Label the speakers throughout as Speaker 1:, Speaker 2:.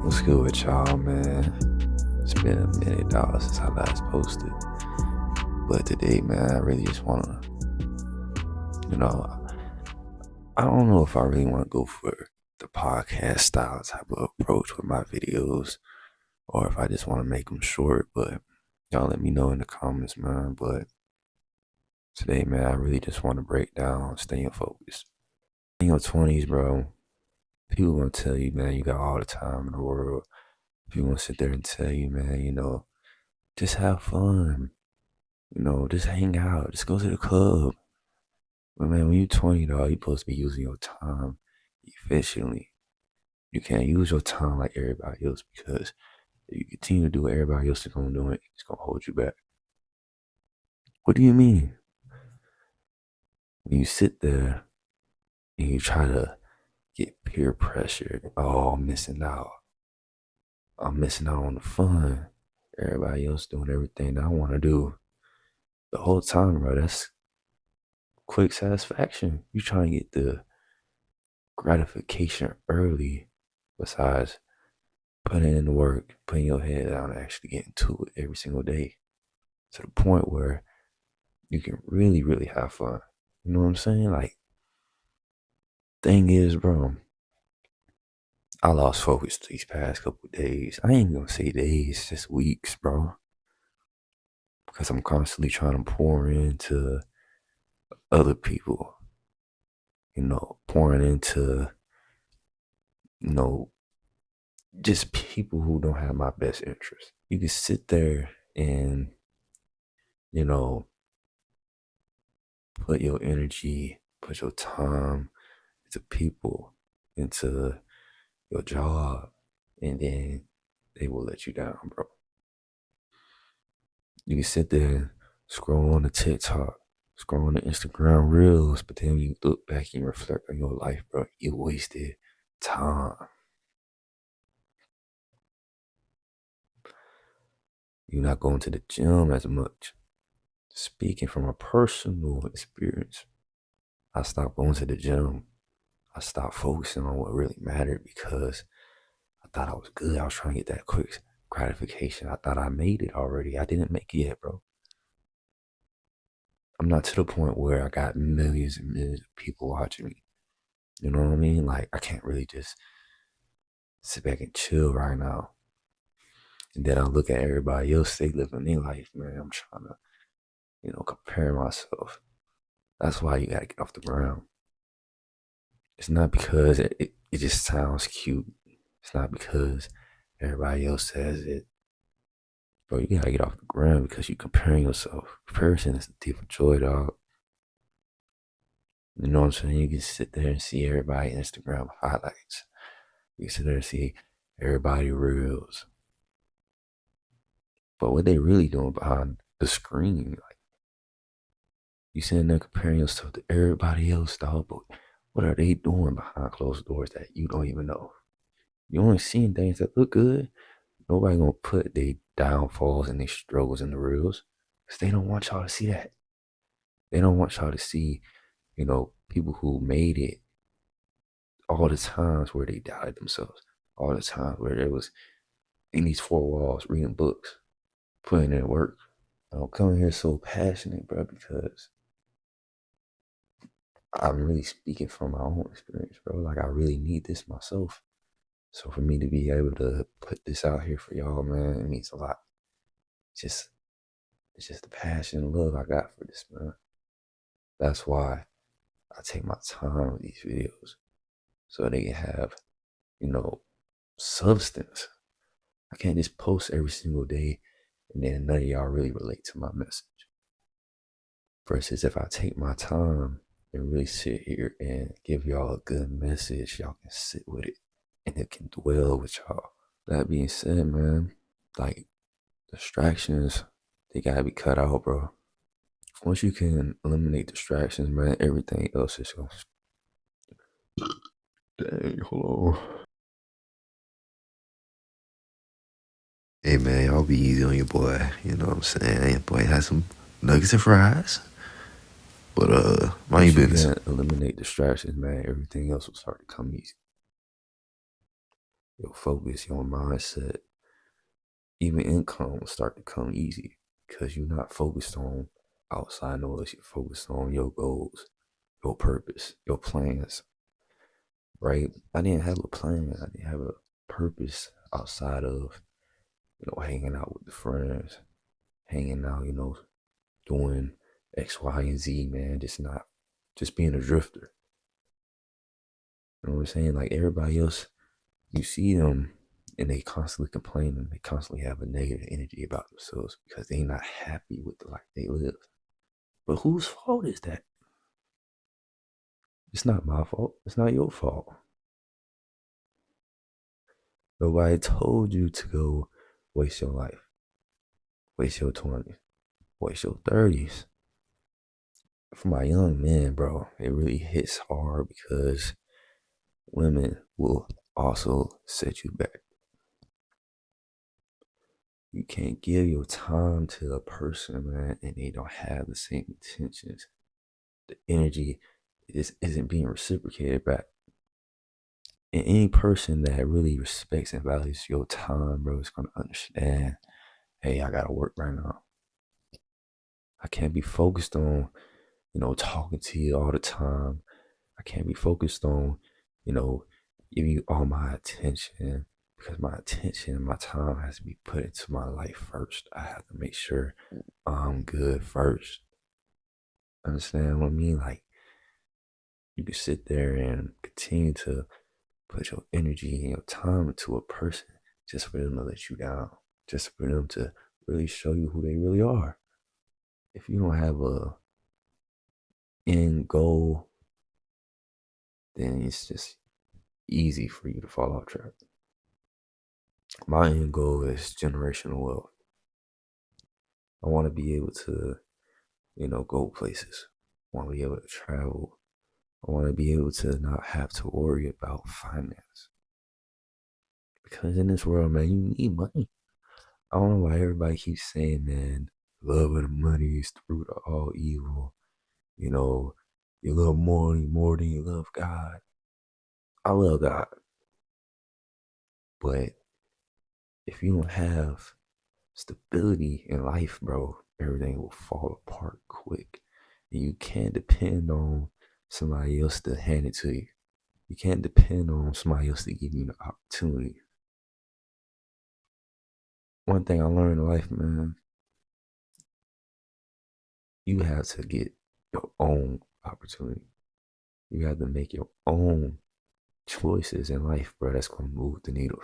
Speaker 1: What's good with y'all, man? It's been a minute, dog, since I last posted. But today, man, I really just wanna, you know, I don't know if I really wanna go for the podcast style type of approach with my videos, or if I just wanna make them short. But y'all let me know in the comments, man. But today, man, I really just wanna break down staying focused. In your 20s, bro, people gonna tell you, man, you got all the time in the world. People gonna sit there and tell you, man, just have fun. Just hang out, just go to the club. But man, when you're 20, dog, you're supposed to be using your time efficiently. You can't use your time like everybody else, because if you continue to do what everybody else is gonna do, it's gonna hold you back. What do you mean? When you sit there and you try to get peer pressure, oh, I'm missing out. I'm missing out on the fun. Everybody else doing everything that I want to do. The whole time, bro, that's quick satisfaction. You trying to get the gratification early, besides putting in the work, putting your head down, and actually getting to it every single day, to the point where you can really, really have fun. You know what I'm saying? Like, thing is, bro, I lost focus these past couple of days. I ain't gonna say days, just weeks, bro, because I'm constantly trying to pour into other people, pouring into, you know, just people who don't have my best interest. You can sit there and, you know, put your energy, put your time into people, into your job, and then they will let you down, bro. You can sit there and scroll on the TikTok, scroll on the Instagram reels, but then when you look back and reflect on your life, bro, you wasted time. You're not going to the gym as much. Speaking from a personal experience, I stopped going to the gym. I stopped focusing on what really mattered, because I thought I was good. I was trying to get that quick gratification. I thought I made it already. I didn't make it yet, bro. I'm not to the point where I got millions and millions of people watching me. You know what I mean? Like, I can't really just sit back and chill right now. And then I look at everybody else, they living their life, man. I'm trying to, compare myself. That's why you gotta get off the ground. It's not because it just sounds cute. It's not because everybody else says it. Bro, you gotta get off the ground, because you comparing yourself. Comparison is the thief of joy, dog. You know what I'm saying? You can sit there and see everybody Instagram highlights. You can sit there and see everybody reels. But what they really doing behind the screen, like, you sitting there comparing yourself to everybody else, dog. But what are they doing behind closed doors that you don't even know? You only seeing things that look good. Nobody gonna put their downfalls and their struggles in the reels, because they don't want y'all to see that. They don't want y'all to see, people who made it, all the times where they doubted themselves, all the times where they was in these four walls reading books, putting in work. I'm coming here so passionate, bro, because I'm really speaking from my own experience, bro. Like, I really need this myself. So for me to be able to put this out here for y'all, man, it means a lot. It's just the passion and love I got for this, man. That's why I take my time with these videos, so they can have, you know, substance. I can't just post every single day and then none of y'all really relate to my message. Versus if I take my time and really sit here and give y'all a good message, y'all can sit with it and it can dwell with y'all. That being said, man, like, distractions, they gotta be cut out, bro. Once you can eliminate distractions, man, everything else is gonna. Dang, hold on. Hey man, y'all be easy on your boy. You know what I'm saying? Your boy has some nuggets and fries. But mind your business. Can eliminate distractions, man, everything else will start to come easy. your focus, your mindset, even income will start to come easy because you're not focused on outside noise. You're focused on your goals, your purpose, your plans, right? I didn't have a plan. I didn't have a purpose outside of, hanging out with the friends, hanging out, doing X, Y, and Z, man. Just being a drifter. You know what I'm saying? Like everybody else, you see them and they constantly complaining. They constantly have a negative energy about themselves because they're not happy with the life they live. But whose fault is that? It's not my fault. It's not your fault. Nobody told you to go waste your life, waste your 20s, waste your 30s. For my young men, bro, it really hits hard because women will also set you back. You can't give your time to a person, man, and they don't have the same intentions. The energy just isn't being reciprocated back. And any person that really respects and values your time, bro, is gonna understand, hey, I gotta work right now. I can't be focused on, talking to you all the time. I can't be focused on, you know, giving you all my attention because my attention and my time has to be put into my life first. I have to make sure I'm good first. Understand what I mean? Like you can sit there and continue to put your energy and your time into a person just for them to let you down, just for them to really show you who they really are. If you don't have a end goal, then it's just easy for you to fall off track. My end goal is generational wealth. I want to be able to, go places. I want to be able to travel. I want to be able to not have to worry about finance. Because in this world, man, you need money. I don't know why everybody keeps saying, man, love of the money is the root of all evil. You know, you love money more than you love God. I love God. But if you don't have stability in life, bro, everything will fall apart quick. And you can't depend on somebody else to hand it to you. You can't depend on somebody else to give you the opportunity. One thing I learned in life, man, you have to get your own opportunity. You have to make your own choices in life, bro. That's gonna move the needle.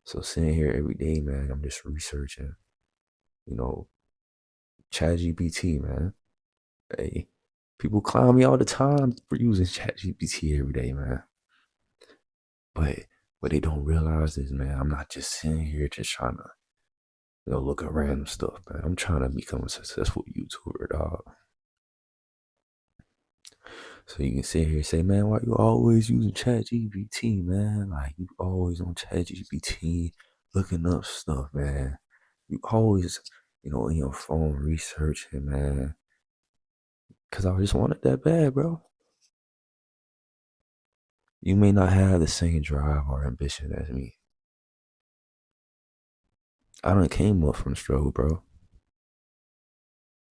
Speaker 1: So sitting here every day, man, I'm just researching, you know, ChatGPT, man. Hey, people clown me all the time for using ChatGPT every day, man. But what they don't realize is, man, I'm not just sitting here just trying to, look at random stuff, man. I'm trying to become a successful YouTuber, dog. So you can sit here and say, man, why you always using ChatGPT, man? Like you always on ChatGPT looking up stuff, man. You always, in your phone researching, man. Cause I just want it that bad, bro. You may not have the same drive or ambition as me. I done came up from struggle, bro.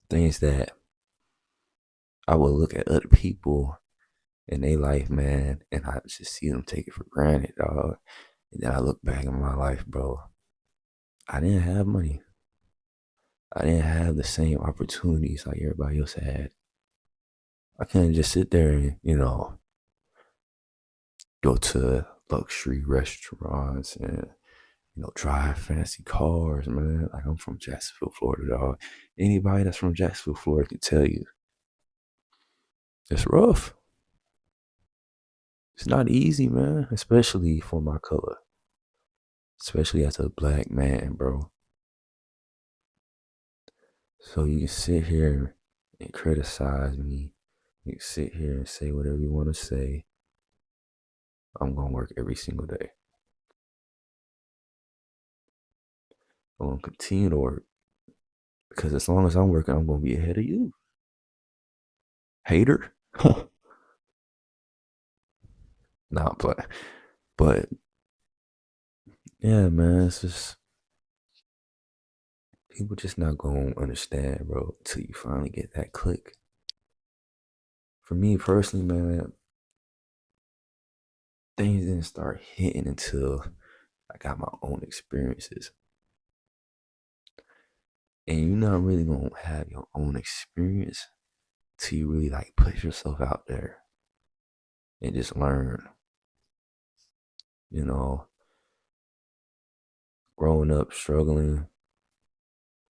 Speaker 1: Things that I would look at other people in their life, man, and I just see them take it for granted, dog. And then I look back in my life, bro. I didn't have money. I didn't have the same opportunities like everybody else had. I couldn't just sit there and, go to luxury restaurants and, drive fancy cars, man. Like I'm from Jacksonville, Florida, dog. Anybody that's from Jacksonville, Florida can tell you it's rough. It's not easy, man, especially for my color, especially as a black man, bro. So you can sit here and criticize me. You can sit here and say whatever you want to say. I'm going to work every single day. I'm going to continue to work because as long as I'm working, I'm going to be ahead of you. Hater. Nah, but yeah, man, it's just people just not gonna understand, bro, until you finally get that click. For me personally, man, things didn't start hitting until I got my own experiences. And you're not really gonna have your own experience till you really like push yourself out there and just learn. You know, growing up struggling.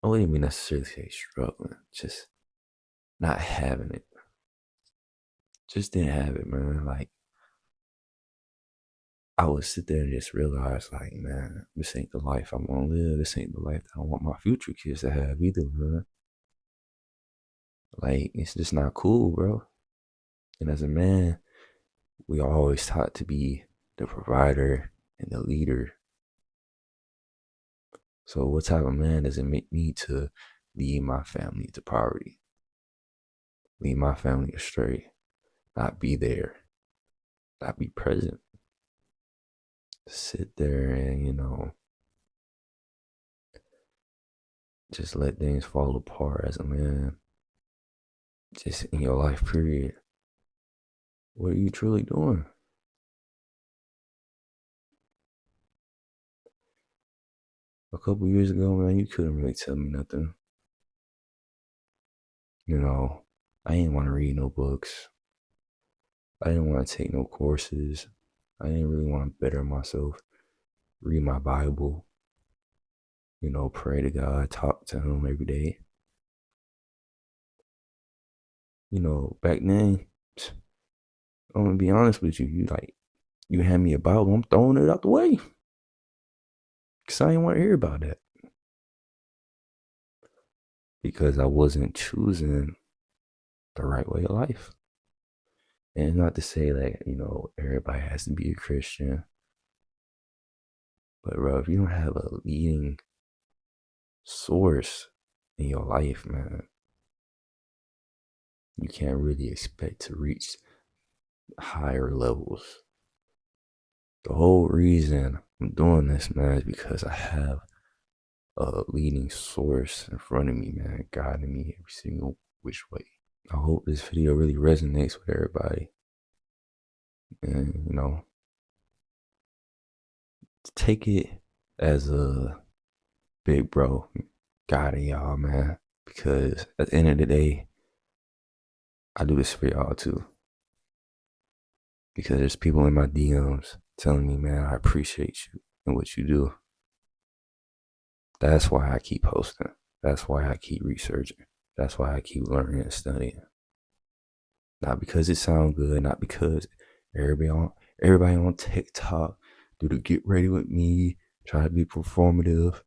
Speaker 1: I wouldn't even necessarily say struggling, just not having it. Just didn't have it, man. Like I would sit there and just realize, like, man, this ain't the life I want to live. This ain't the life that I want my future kids to have either, man. Like, it's just not cool, bro. And as a man, we are always taught to be the provider and the leader. So, what type of man does it make me to lead my family to poverty, lead my family astray, not be there, not be present, sit there and, just let things fall apart as a man, just in your life, period. What are you truly doing? A couple years ago, man, you couldn't really tell me nothing. I didn't want to read no books. I didn't want to take no courses. I didn't really want to better myself, read my Bible, pray to God, talk to Him every day. Back then, I'm gonna be honest with you, you hand me a Bible, I'm throwing it out the way. Cause I didn't want to hear about that. Because I wasn't choosing the right way of life. And not to say that, everybody has to be a Christian. But bro, if you don't have a leading source in your life, man, you can't really expect to reach higher levels. The whole reason I'm doing this, man, is because I have a leading source in front of me, man, guiding me every single which way. I hope this video really resonates with everybody. And, take it as a big bro guiding y'all, man. Because at the end of the day, I do this for y'all too. Because there's people in my DMs telling me, man, I appreciate you and what you do. That's why I keep posting. That's why I keep researching. That's why I keep learning and studying. Not because it sounds good, not because everybody on TikTok do the get ready with me, try to be performative.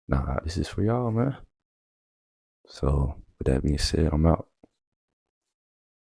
Speaker 1: Nah, this is for y'all, man. So with that being said, I'm out.